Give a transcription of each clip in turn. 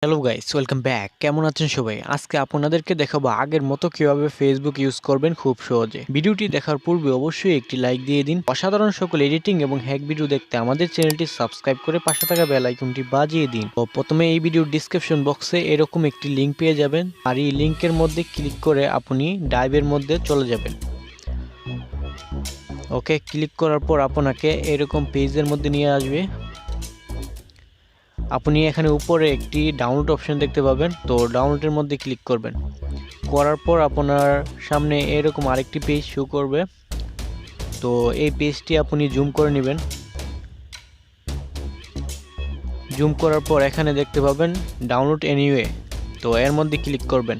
Hello guys, welcome back. কেমন আছেন সবাই? আজকে আপনাদেরকে দেখাবো আগের মতো কিভাবে ফেসবুক ইউজ করবেন খুব সহজে। ভিডিওটি দেখার পূর্বে অবশ্যই একটি লাইক দিয়ে দিন। অসাধারণ সকল এডিটিং এবং হ্যাক ভিডিও দেখতে আমাদের চ্যানেলটি সাবস্ক্রাইব করে পাশে থাকা বেল আইকনটি বাজিয়ে দিন। তো প্রথমে এই ভিডিওর ডিসক্রিপশন বক্সে এরকম একটি লিংক পেয়ে যাবেন, আর এই লিংকের মধ্যে ক্লিক করে আপনি ড্রাইভের মধ্যে চলে যাবেন। ওকে, ক্লিক করার পর আপনাকে এরকম পেজের মধ্যে নিয়ে আসবে। আপনি এখানে উপরে একটি ডাউনলোড অপশন দেখতে পাবেন, তো ডাউনলোডের মধ্যে ক্লিক করবেন। করার পর আপনার সামনে এরকম আরেকটি পেজ শো করবে, তো এই পেজটি আপনি জুম করে নেবেন। জুম করার পর এখানে দেখতে পাবেন ডাউনলোড এনিওয়ে, তো এর মধ্যে ক্লিক করবেন।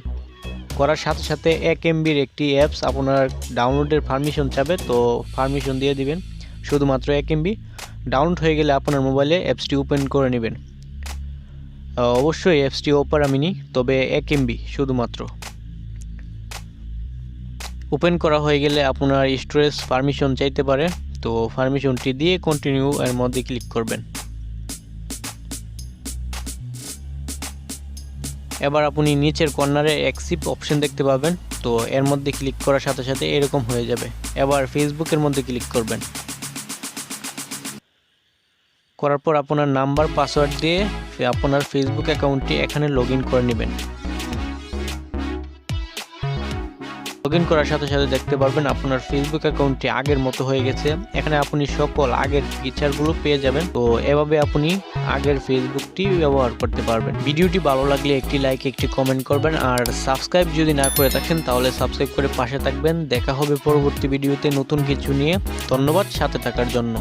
করার সাথে সাথে 1 MBর একটি অ্যাপস আপনার ডাউনলোডের পারমিশন চাবে, তো পারমিশন দিয়ে দিবেন। শুধুমাত্র 1 MB ডাউনলোড হয়ে গেলে আপনার মোবাইলে অ্যাপসটি ওপেন করে নেবেন। অবশ্যই অ্যাপসটি ওপেন আমি নিই, তবে 1 MB শুধুমাত্র। ওপেন করা হয়ে গেলে আপনার স্টোরেজ পারমিশন চাইতে পারে, তো পারমিশনটি দিয়ে কন্টিনিউ এর মধ্যে ক্লিক করবেন। এবার আপনি নিচের কর্নারে অ্যাকসেপ্ট অপশন দেখতে পাবেন, তো এর মধ্যে ক্লিক করার সাথে সাথে এরকম হয়ে যাবে। এবার ফেসবুকের মধ্যে ক্লিক করবেন। করার পর আপনার নাম্বার পাসওয়ার্ড দিয়ে আপনার ফেসবুক অ্যাকাউন্টটি এখানে লগ ইন করে নেবেন। লগ ইন করার সাথে সাথে দেখতে পারবেন আপনার ফেসবুক অ্যাকাউন্টটি আগের মতো হয়ে গেছে। এখানে আপনি সকল আগের ফিচারগুলো পেয়ে যাবেন, তো এভাবে আপনি আগের ফেসবুকটি ব্যবহার করতে পারবেন। ভিডিওটি ভালো লাগলে একটি লাইক, একটি কমেন্ট করবেন, আর সাবস্ক্রাইব যদি না করে থাকেন তাহলে সাবস্ক্রাইব করে পাশে থাকবেন। দেখা হবে পরবর্তী ভিডিওতে নতুন কিছু নিয়ে। ধন্যবাদ সাথে থাকার জন্য।